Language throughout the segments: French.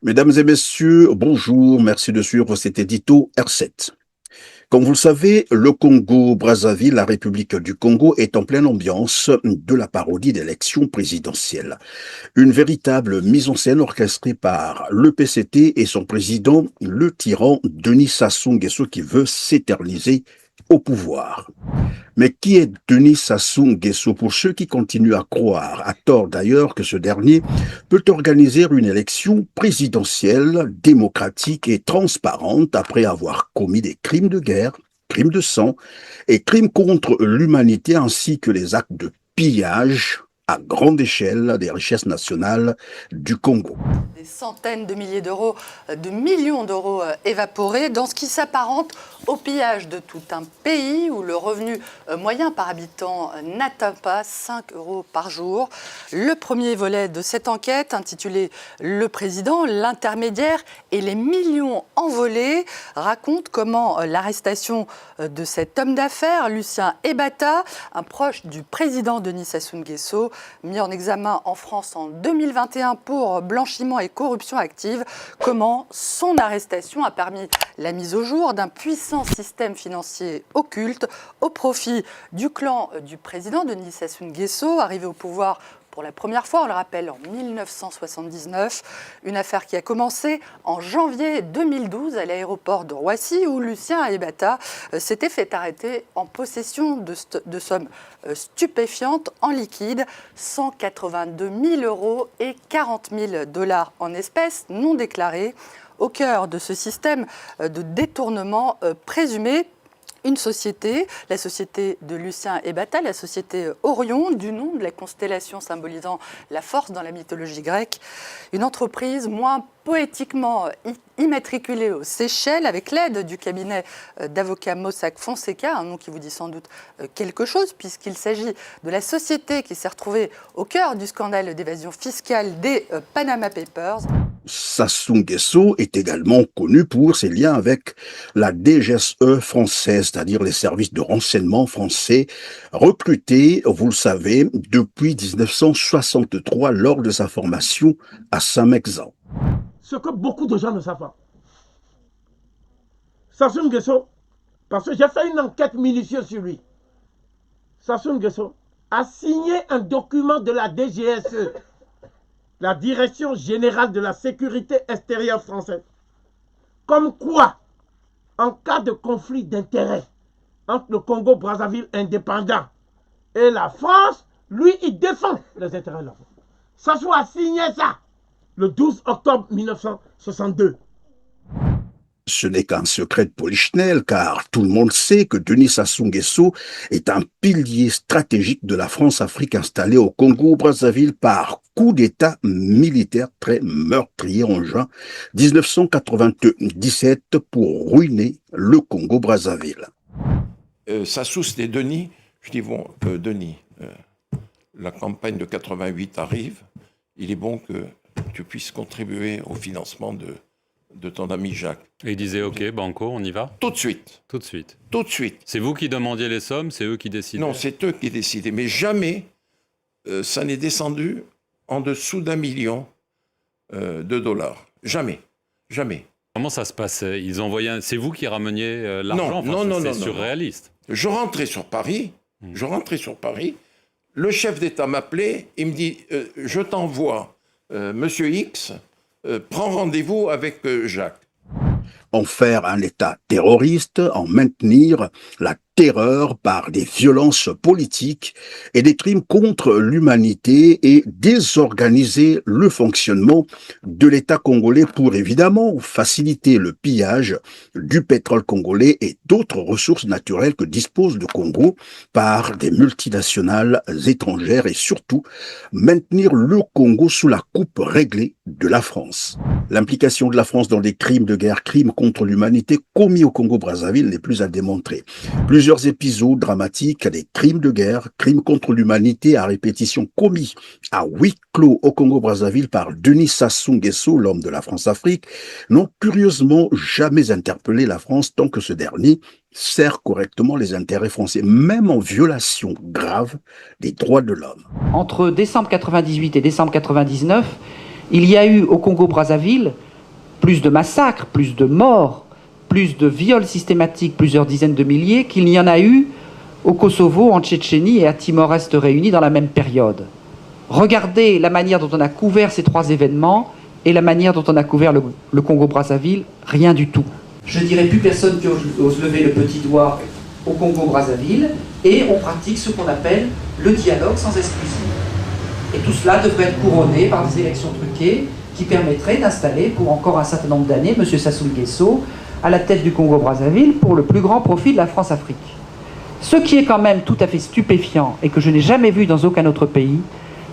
Mesdames et messieurs, bonjour, merci de suivre cet édito R7. Comme vous le savez, le Congo-Brazzaville, la République du Congo, est en pleine ambiance de la parodie d'élections présidentielles. Une véritable mise en scène orchestrée par le PCT et son président, le tyran Denis Sassou Nguesso, qui veut s'éterniser au pouvoir. Mais qui est Denis Sassou Nguesso? Pour ceux qui continuent à croire, à tort d'ailleurs, que ce dernier peut organiser une élection présidentielle démocratique et transparente après avoir commis des crimes de guerre, crimes de sang et crimes contre l'humanité ainsi que les actes de pillage à grande échelle des richesses nationales du Congo. Des centaines de milliers d'euros, de millions d'euros évaporés dans ce qui s'apparente au pillage de tout un pays où le revenu moyen par habitant n'atteint pas 5 euros par jour. Le premier volet de cette enquête, intitulé « Le président, l'intermédiaire et les millions envolés », raconte comment l'arrestation de cet homme d'affaires, Lucien Ebata, un proche du président Denis Sassou Nguesso, mis en examen en France en 2021 pour blanchiment et corruption active, comment son arrestation a permis la mise au jour d'un puissant système financier occulte au profit du clan du président Denis Sassou Nguesso, arrivé au pouvoir pour la première fois, on le rappelle, en 1979, une affaire qui a commencé en janvier 2012 à l'aéroport de Roissy où Lucien Ebata s'était fait arrêter en possession de sommes stupéfiantes en liquide, 182 000 euros et 40 000 dollars en espèces non déclarées, au cœur de ce système de détournement présumé. Une société, la société de Lucien Ebata, la société Orion, du nom de la constellation symbolisant la force dans la mythologie grecque. Une entreprise moins poétiquement immatriculée aux Seychelles avec l'aide du cabinet d'avocats Mossack Fonseca, un nom qui vous dit sans doute quelque chose puisqu'il s'agit de la société qui s'est retrouvée au cœur du scandale d'évasion fiscale des Panama Papers. Sassou Nguesso est également connu pour ses liens avec la DGSE française, c'est-à-dire les services de renseignement français, recrutés, vous le savez, depuis 1963 lors de sa formation à Saint-Mexan. Ce que beaucoup de gens ne savent pas. Sassou Nguesso, parce que j'ai fait une enquête minutieuse sur lui. Sassou Nguesso a signé un document de la DGSE, la Direction Générale de la Sécurité Extérieure Française. Comme quoi, en cas de conflit d'intérêts entre le Congo-Brazzaville indépendant et la France, lui, il défend les intérêts de la France. Sassou a signé ça le 12 octobre 1962. Ce n'est qu'un secret de polichinelle, car tout le monde sait que Denis Sassou Nguesso est un pilier stratégique de la France-Afrique installée au Congo-Brazzaville par coup d'État militaire très meurtrier en juin 1997 pour ruiner le Congo-Brazzaville. Sassou, c'était Denis. Je dis, bon, Denis, la campagne de 88 arrive. Il est bon que tu puisses contribuer au financement de ton ami Jacques. Et il disait, OK, banco, on y va? Tout de suite. Tout de suite. Tout de suite. C'est vous qui demandiez les sommes, c'est eux qui décidaient? Non, c'est eux qui décidaient. Mais jamais ça n'est descendu en dessous d'1 million de dollars. Jamais. Jamais. Comment ça se passait? Ils envoyaient c'est vous qui rameniez l'argent? Non, c'est surréaliste. Je rentrais sur Paris. Le chef d'État m'appelait. Il me dit, je t'envoie Monsieur X, prends rendez-vous avec Jacques. En faire un État terroriste, en maintenir la terreur par des violences politiques et des crimes contre l'humanité et désorganiser le fonctionnement de l'État congolais pour évidemment faciliter le pillage du pétrole congolais et d'autres ressources naturelles que dispose le Congo par des multinationales étrangères et surtout maintenir le Congo sous la coupe réglée de la France. L'implication de la France dans des crimes de guerre, crimes contre l'humanité commis au Congo-Brazzaville n'est plus à démontrer. Plusieurs épisodes dramatiques, des crimes de guerre, crimes contre l'humanité à répétition commis à huis clos au Congo-Brazzaville par Denis Sassou Nguesso, l'homme de la France-Afrique, n'ont curieusement jamais interpellé la France tant que ce dernier sert correctement les intérêts français, même en violation grave des droits de l'homme. Entre décembre 98 et décembre 99, il y a eu au Congo-Brazzaville plus de massacres, plus de morts, plus de viols systématiques, plusieurs dizaines de milliers, qu'il n'y en a eu au Kosovo, en Tchétchénie et à Timor-Est réunis dans la même période. Regardez la manière dont on a couvert ces trois événements et la manière dont on a couvert le Congo-Brazzaville, rien du tout. Je dirais plus personne qui ose lever le petit doigt au Congo-Brazzaville, et on pratique ce qu'on appelle le dialogue sans exclusion. Et tout cela devrait être couronné par des élections truquées qui permettraient d'installer pour encore un certain nombre d'années M. Sassou Nguesso à la tête du Congo-Brazzaville pour le plus grand profit de la France-Afrique. Ce qui est quand même tout à fait stupéfiant et que je n'ai jamais vu dans aucun autre pays,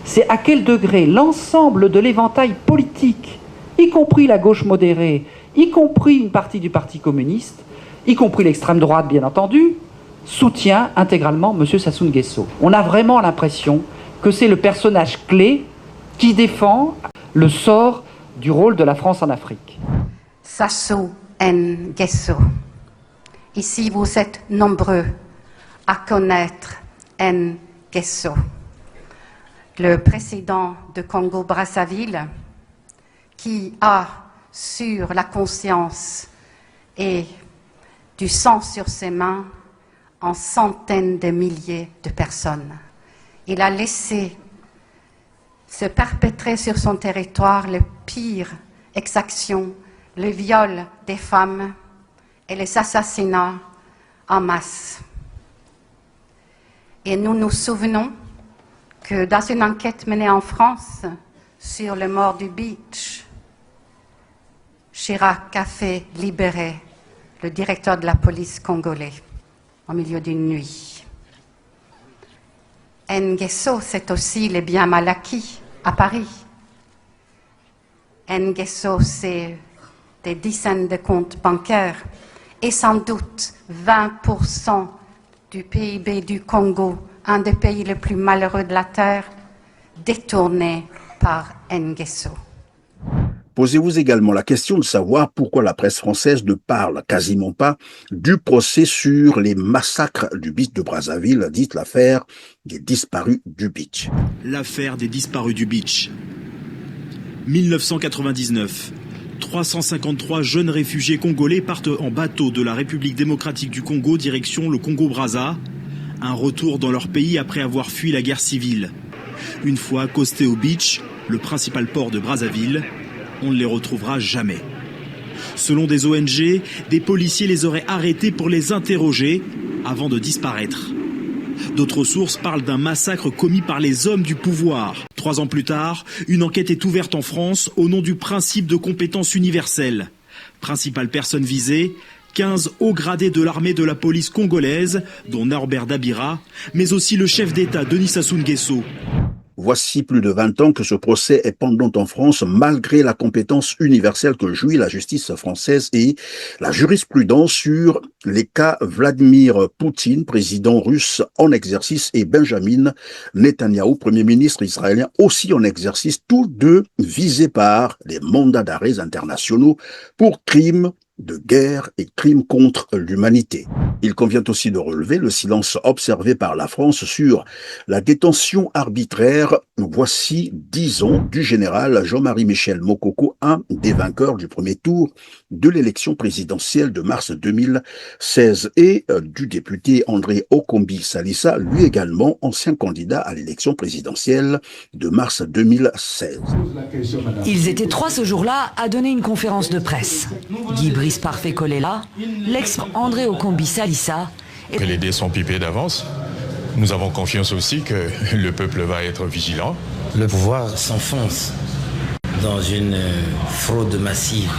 c'est à quel degré l'ensemble de l'éventail politique, y compris la gauche modérée, y compris une partie du Parti communiste, y compris l'extrême droite bien entendu, soutient intégralement M. Sassou Nguesso. On a vraiment l'impression que c'est le personnage clé qui défend le sort du rôle de la France en Afrique. Sassou Nguesso. Ici, vous êtes nombreux à connaître Nguesso, le président de Congo-Brazzaville, qui a sur la conscience et du sang sur ses mains en centaines de milliers de personnes. Il a laissé se perpétrer sur son territoire les pires exactions, le viol des femmes et les assassinats en masse. Et nous nous souvenons que dans une enquête menée en France sur le mort du Beach, Chirac a fait libérer le directeur de la police congolais au milieu d'une nuit. Nguesso, c'est aussi les biens mal acquis à Paris. Nguesso, c'est des dizaines de comptes bancaires et sans doute 20% du PIB du Congo, un des pays les plus malheureux de la Terre, détournés par Nguesso. Posez-vous également la question de savoir pourquoi la presse française ne parle quasiment pas du procès sur les massacres du Beach de Brazzaville, dite l'affaire des disparus du Beach. L'affaire des disparus du Beach. 1999. 353 jeunes réfugiés congolais partent en bateau de la République démocratique du Congo direction le Congo-Brazza. Un retour dans leur pays après avoir fui la guerre civile. Une fois accostés au Beach, le principal port de Brazzaville, on ne les retrouvera jamais. Selon des ONG, des policiers les auraient arrêtés pour les interroger avant de disparaître. D'autres sources parlent d'un massacre commis par les hommes du pouvoir. 3 ans plus tard, une enquête est ouverte en France au nom du principe de compétence universelle. Principale personne visée, 15 hauts gradés de l'armée de la police congolaise, dont Norbert Dabira, mais aussi le chef d'État Denis Sassou Nguesso. Voici plus de 20 ans que ce procès est pendant en France malgré la compétence universelle que jouit la justice française et la jurisprudence sur les cas Vladimir Poutine, président russe en exercice, et Benjamin Netanyahou, premier ministre israélien aussi en exercice, tous deux visés par des mandats d'arrêt internationaux pour crimes de guerre et crimes contre l'humanité. Il convient aussi de relever le silence observé par la France sur la détention arbitraire, voici 10 ans, du général Jean-Marie Michel Mokoko, un des vainqueurs du premier tour de l'élection présidentielle de mars 2016, et du député André Okombi Salissa, lui également ancien candidat à l'élection présidentielle de mars 2016. Ils étaient 3 ce jour-là à donner une conférence de presse. Guy Brice Parfait Kolela, l'ex-André Okombi Salissa. Que les dés sont pipés d'avance. Nous avons confiance aussi que le peuple va être vigilant. Le pouvoir s'enfonce dans une fraude massive.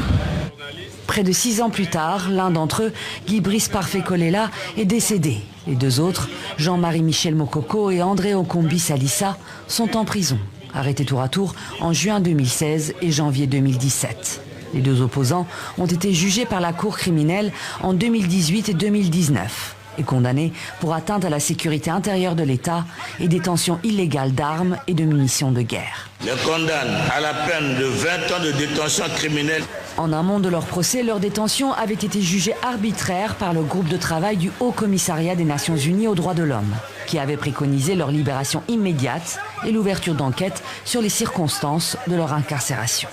Près de 6 ans plus tard, l'un d'entre eux, Guy Brice Parfait Kolela, est décédé. Les 2 autres, Jean-Marie Michel Mokoko et André Okombi Salissa, sont en prison, arrêtés tour à tour en juin 2016 et janvier 2017. Les 2 opposants ont été jugés par la Cour criminelle en 2018 et 2019 et condamnés pour atteinte à la sécurité intérieure de l'État et détention illégale d'armes et de munitions de guerre. Les condamne à la peine de 20 ans de détention criminelle. En amont de leur procès, leur détention avait été jugée arbitraire par le groupe de travail du Haut Commissariat des Nations Unies aux droits de l'homme, qui avait préconisé leur libération immédiate et l'ouverture d'enquêtes sur les circonstances de leur incarcération.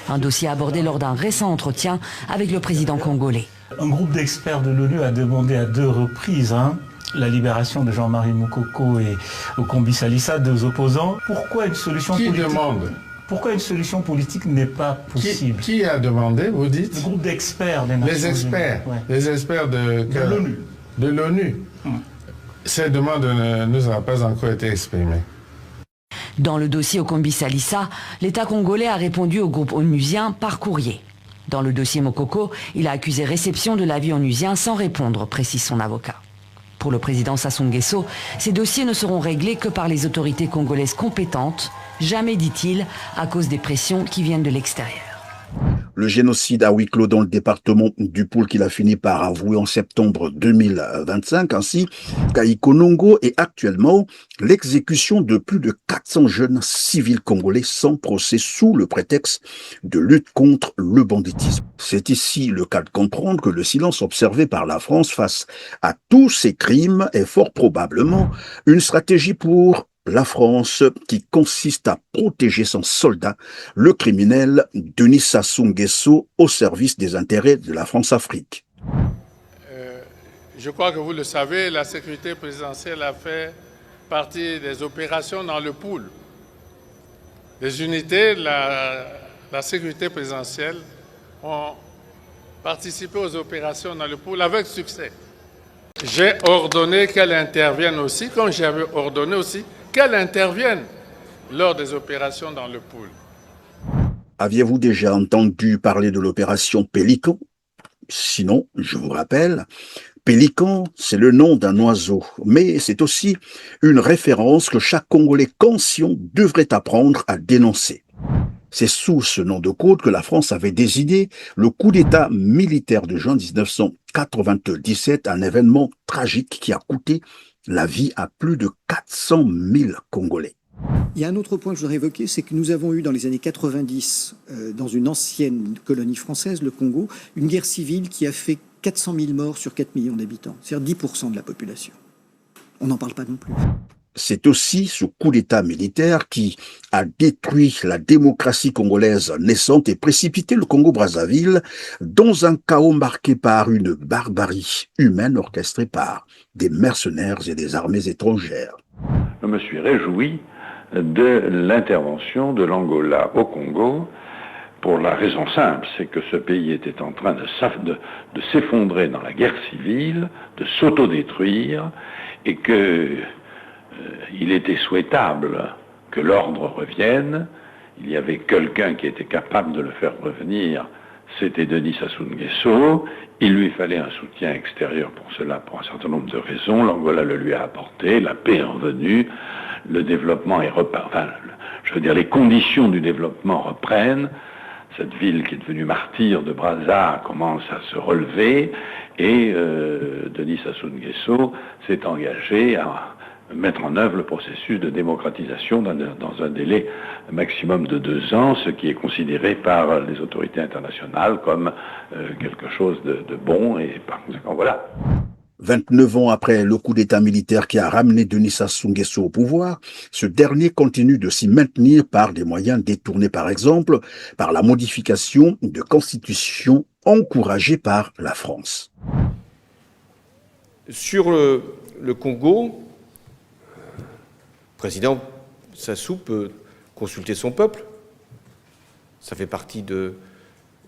Un dossier abordé lors d'un récent entretien avec le président congolais. Un groupe d'experts de l'ONU a demandé à 2 reprises la libération de Jean-Marie Moukoko et Okombi Salissa, 2 opposants. Pourquoi une solution politique demande? Pourquoi une solution politique n'est pas possible? Qui a demandé, vous dites? Le groupe d'experts des Nations Unies. Les experts, ouais. Les experts de l'ONU. De l'ONU. Cette demande ne nous a pas encore été exprimée. Dans le dossier Okombi Salissa, l'État congolais a répondu au groupe onusien par courrier. Dans le dossier Mokoko, il a accusé réception de l'avis onusien sans répondre, précise son avocat. Pour le président Sassou Nguesso, ces dossiers ne seront réglés que par les autorités congolaises compétentes, jamais, dit-il, à cause des pressions qui viennent de l'extérieur. Le génocide à huis clos dans le département du Poul qu'il a fini par avouer en septembre 2025, ainsi qu'à Ikonongo et actuellement l'exécution de plus de 400 jeunes civils congolais sans procès sous le prétexte de lutte contre le banditisme. C'est ici le cas de comprendre que le silence observé par la France face à tous ces crimes est fort probablement une stratégie pour la France qui consiste à protéger son soldat, le criminel Denis Sassou Nguesso, au service des intérêts de la France-Afrique. Je crois que vous le savez, la sécurité présidentielle a fait partie des opérations dans le pool. Les unités de la sécurité présidentielle ont participé aux opérations dans le pool avec succès. J'ai ordonné qu'elle intervienne aussi, comme j'avais ordonné aussi qu'elle intervienne lors des opérations dans le pool. Aviez-vous déjà entendu parler de l'opération Pélican? Sinon, je vous rappelle, Pélican, c'est le nom d'un oiseau, mais c'est aussi une référence que chaque Congolais conscient devrait apprendre à dénoncer. C'est sous ce nom de code que la France avait décidé le coup d'État militaire de juin 1997, un événement tragique qui a coûté la vie à plus de 400 000 Congolais. Il y a un autre point que je voudrais évoquer, c'est que nous avons eu dans les années 90, dans une ancienne colonie française, le Congo, une guerre civile qui a fait 400 000 morts sur 4 millions d'habitants, c'est-à-dire 10% de la population. On n'en parle pas non plus. C'est aussi ce coup d'État militaire qui a détruit la démocratie congolaise naissante et précipité le Congo-Brazzaville dans un chaos marqué par une barbarie humaine orchestrée par des mercenaires et des armées étrangères. Je me suis réjoui de l'intervention de l'Angola au Congo pour la raison simple, c'est que ce pays était en train de s'effondrer dans la guerre civile, de s'autodétruire, et que il était souhaitable que l'ordre revienne. Il y avait quelqu'un qui était capable de le faire revenir, c'était Denis Sassou Nguesso. Il lui fallait un soutien extérieur pour cela, pour un certain nombre de raisons. L'Angola le lui a apporté, la paix est revenue, le développement est reparti. Enfin, je veux dire, les conditions du développement reprennent. Cette ville qui est devenue martyre de Brazza commence à se relever et Denis Sassou Nguesso s'est engagé à mettre en œuvre le processus de démocratisation dans un délai maximum de 2 ans, ce qui est considéré par les autorités internationales comme quelque chose de bon, et par conséquent, voilà. 29 ans après le coup d'État militaire qui a ramené Denis Sassou Nguesso au pouvoir, ce dernier continue de s'y maintenir par des moyens détournés, par exemple, par la modification de constitution encouragée par la France. Sur le Congo, le président Sassou peut consulter son peuple. Ça fait partie de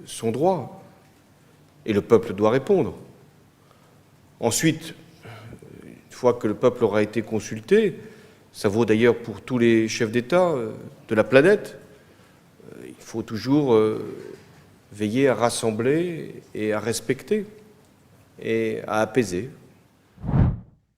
son droit. Et le peuple doit répondre. Ensuite, une fois que le peuple aura été consulté, ça vaut d'ailleurs pour tous les chefs d'État de la planète, il faut toujours veiller à rassembler et à respecter et à apaiser.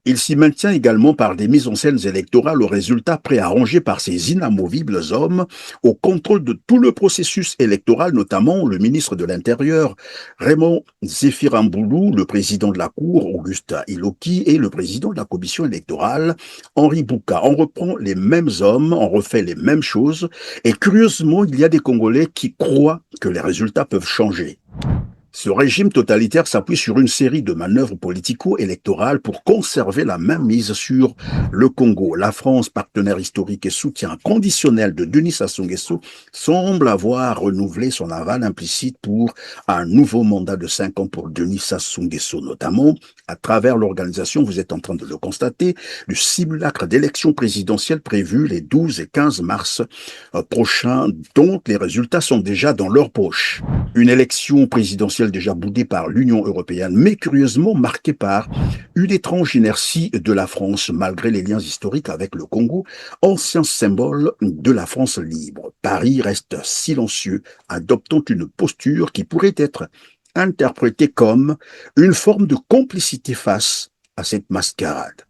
Il s'y maintient également par des mises en scène électorales aux résultats préarrangés par ces inamovibles hommes au contrôle de tout le processus électoral, notamment le ministre de l'Intérieur, Raymond Zéphirine-Boulou, le président de la Cour, Augustin Iloki, et le président de la commission électorale, Henri Bouka. On reprend les mêmes hommes, on refait les mêmes choses, et curieusement, il y a des Congolais qui croient que les résultats peuvent changer. Ce régime totalitaire s'appuie sur une série de manœuvres politico-électorales pour conserver la même mise sur le Congo. La France, partenaire historique et soutien conditionnel de Denis Sassou Nguesso, semble avoir renouvelé son aval implicite pour un nouveau mandat de 5 ans pour Denis Sassou Nguesso, notamment à travers l'organisation, vous êtes en train de le constater, du simulacre d'élections présidentielles prévues les 12 et 15 mars prochains, dont les résultats sont déjà dans leur poche. Une élection présidentielle déjà boudée par l'Union européenne, mais curieusement marquée par une étrange inertie de la France, malgré les liens historiques avec le Congo, ancien symbole de la France libre. Paris reste silencieux, adoptant une posture qui pourrait être interprétée comme une forme de complicité face à cette mascarade.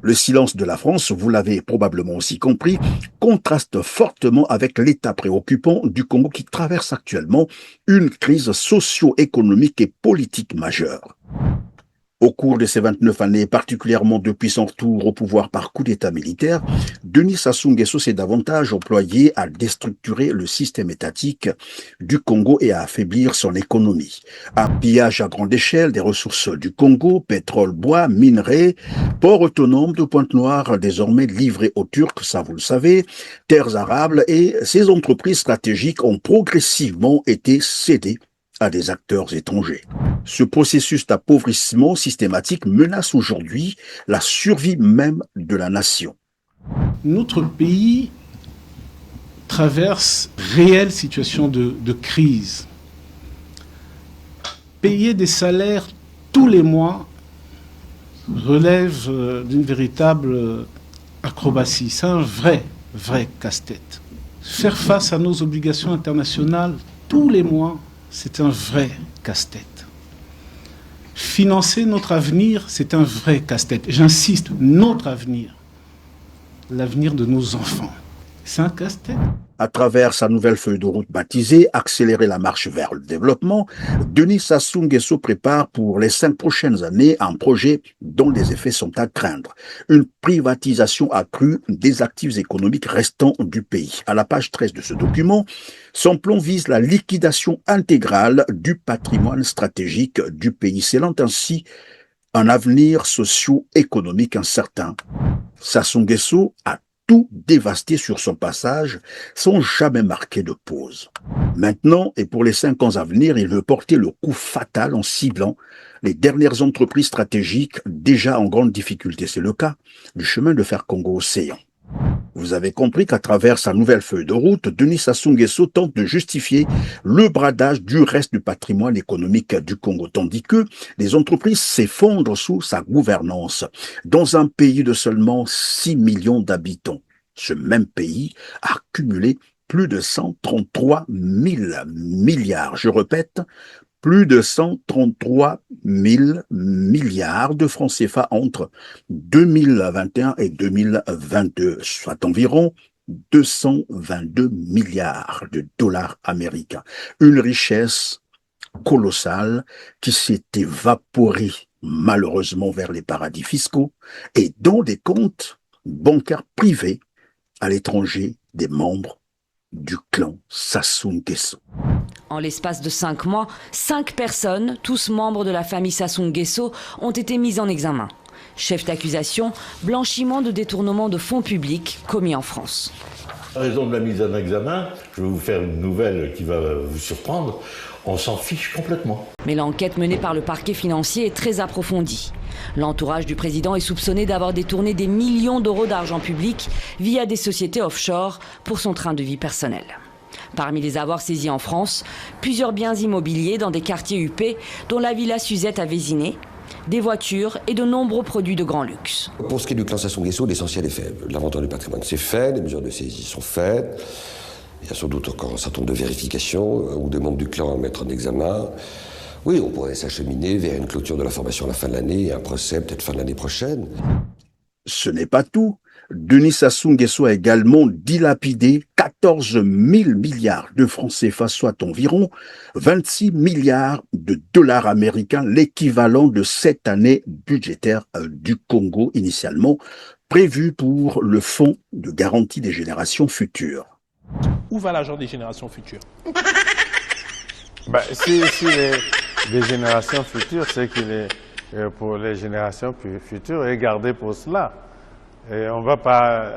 Le silence de la France, vous l'avez probablement aussi compris, contraste fortement avec l'état préoccupant du Congo qui traverse actuellement une crise socio-économique et politique majeure. Au cours de ces 29 années, particulièrement depuis son retour au pouvoir par coup d'État militaire, Denis Sassou Nguesso s'est davantage employé à déstructurer le système étatique du Congo et à affaiblir son économie. Un pillage à grande échelle des ressources du Congo, pétrole, bois, minerais, port autonome de Pointe-Noire désormais livré aux Turcs, ça vous le savez, terres arables, et ces entreprises stratégiques ont progressivement été cédées à des acteurs étrangers. Ce processus d'appauvrissement systématique menace aujourd'hui la survie même de la nation. Notre pays traverse réelle situation de crise. Payer des salaires tous les mois relève d'une véritable acrobatie. C'est un vrai casse-tête. Faire face à nos obligations internationales tous les mois, c'est un vrai casse-tête. Financer notre avenir, c'est un vrai casse-tête. J'insiste, notre avenir, l'avenir de nos enfants. C'est un casse-tête. À travers sa nouvelle feuille de route baptisée « Accélérer la marche vers le développement », Denis Sassou Nguesso prépare pour les 5 prochaines années un projet dont les effets sont à craindre. Une privatisation accrue des actifs économiques restants du pays. À la page 13 de ce document, son plan vise la liquidation intégrale du patrimoine stratégique du pays, scellant ainsi un avenir socio-économique incertain. Sassou Nguesso a tout dévasté sur son passage sans jamais marquer de pause. Maintenant, et pour les 5 ans à venir, il veut porter le coup fatal en ciblant les dernières entreprises stratégiques déjà en grande difficulté. C'est le cas du chemin de fer Congo-Océan. Vous avez compris qu'à travers sa nouvelle feuille de route, Denis Sassou Nguesso tente de justifier le bradage du reste du patrimoine économique du Congo, tandis que les entreprises s'effondrent sous sa gouvernance. Dans un pays de seulement 6 millions d'habitants, ce même pays a cumulé plus de 133 000 milliards. Je répète, plus de 133 000 milliards de francs CFA entre 2021 et 2022, soit environ 222 milliards de dollars américains. Une richesse colossale qui s'est évaporée malheureusement vers les paradis fiscaux et dans des comptes bancaires privés à l'étranger des membres du clan Sassou Nguesso. En l'espace de 5 mois, 5 personnes, tous membres de la famille Sassou Nguesso, ont été mises en examen. Chef d'accusation, blanchiment de détournement de fonds publics commis en France. À raison de la mise en examen, je vais vous faire une nouvelle qui va vous surprendre, on s'en fiche complètement. Mais l'enquête menée par le parquet financier est très approfondie. L'entourage du président est soupçonné d'avoir détourné des millions d'euros d'argent public via des sociétés offshore pour son train de vie personnel. Parmi les avoirs saisis en France, plusieurs biens immobiliers dans des quartiers huppés, dont la Villa Suzette à Vésiné, des voitures et de nombreux produits de grand luxe. Pour ce qui est du clan Sassou Nguesso, l'essentiel est fait. L'inventaire du patrimoine, c'est fait, les mesures de saisie sont faites. Il y a sans doute encore un certain nombre de vérifications ou des membres du clan à mettre en examen. Oui, on pourrait s'acheminer vers une clôture de l'information à la fin de l'année et un procès peut-être fin de l'année prochaine. Ce n'est pas tout. Denis Sassou Nguesso a également dilapidé 14 000 milliards de francs CFA, soit environ 26 milliards de dollars américains, l'équivalent de 7 années budgétaires du Congo initialement, prévu pour le Fonds de garantie des générations futures. Où va l'argent des générations futures? des générations futures, ce qu'il est pour les générations futures est gardé pour cela. Et on ne va pas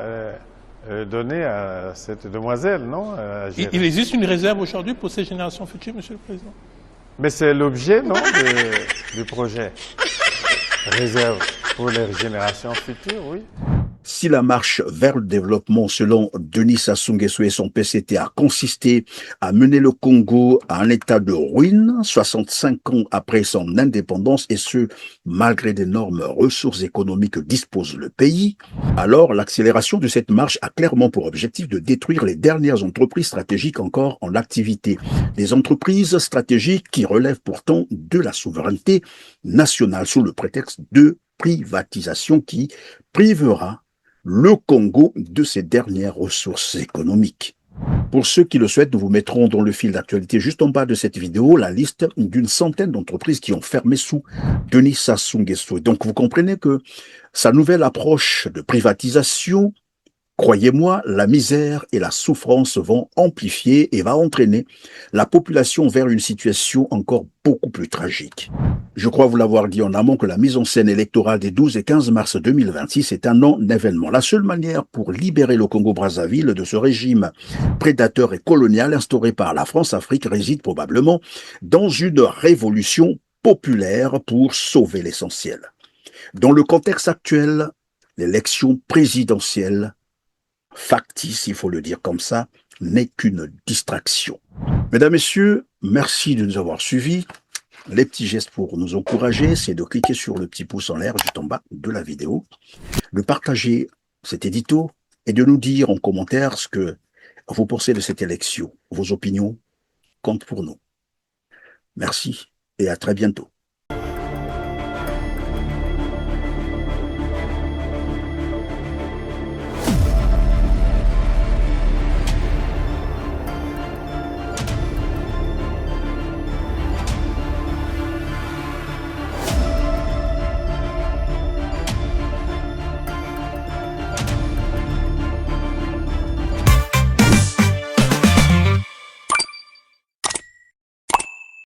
donner à cette demoiselle, non? Il existe une réserve aujourd'hui pour ces générations futures, Monsieur le Président? Mais c'est l'objet, non, du projet. Réserve pour les générations futures, oui. Si la marche vers le développement, selon Denis Sassou Nguesso et son PCT, a consisté à mener le Congo à un état de ruine, 65 ans après son indépendance, et ce, malgré d'énormes ressources économiques que dispose le pays, alors l'accélération de cette marche a clairement pour objectif de détruire les dernières entreprises stratégiques encore en activité. Des entreprises stratégiques qui relèvent pourtant de la souveraineté nationale sous le prétexte de privatisation qui privera le Congo de ses dernières ressources économiques. Pour ceux qui le souhaitent, nous vous mettrons dans le fil d'actualité juste en bas de cette vidéo la liste d'une centaine d'entreprises qui ont fermé sous Denis Sassou Nguesso. Donc vous comprenez que sa nouvelle approche de privatisation, croyez-moi, la misère et la souffrance vont amplifier et va entraîner la population vers une situation encore beaucoup plus tragique. Je crois vous l'avoir dit en amont que la mise en scène électorale des 12 et 15 mars 2026 est un non-événement. La seule manière pour libérer le Congo-Brazzaville de ce régime prédateur et colonial instauré par la France-Afrique réside probablement dans une révolution populaire pour sauver l'essentiel. Dans le contexte actuel, l'élection présidentielle factice, il faut le dire comme ça, n'est qu'une distraction. Mesdames, Messieurs, merci de nous avoir suivis. Les petits gestes pour nous encourager, c'est de cliquer sur le petit pouce en l'air juste en bas de la vidéo, de partager cet édito et de nous dire en commentaire ce que vous pensez de cette élection. Vos opinions comptent pour nous. Merci et à très bientôt.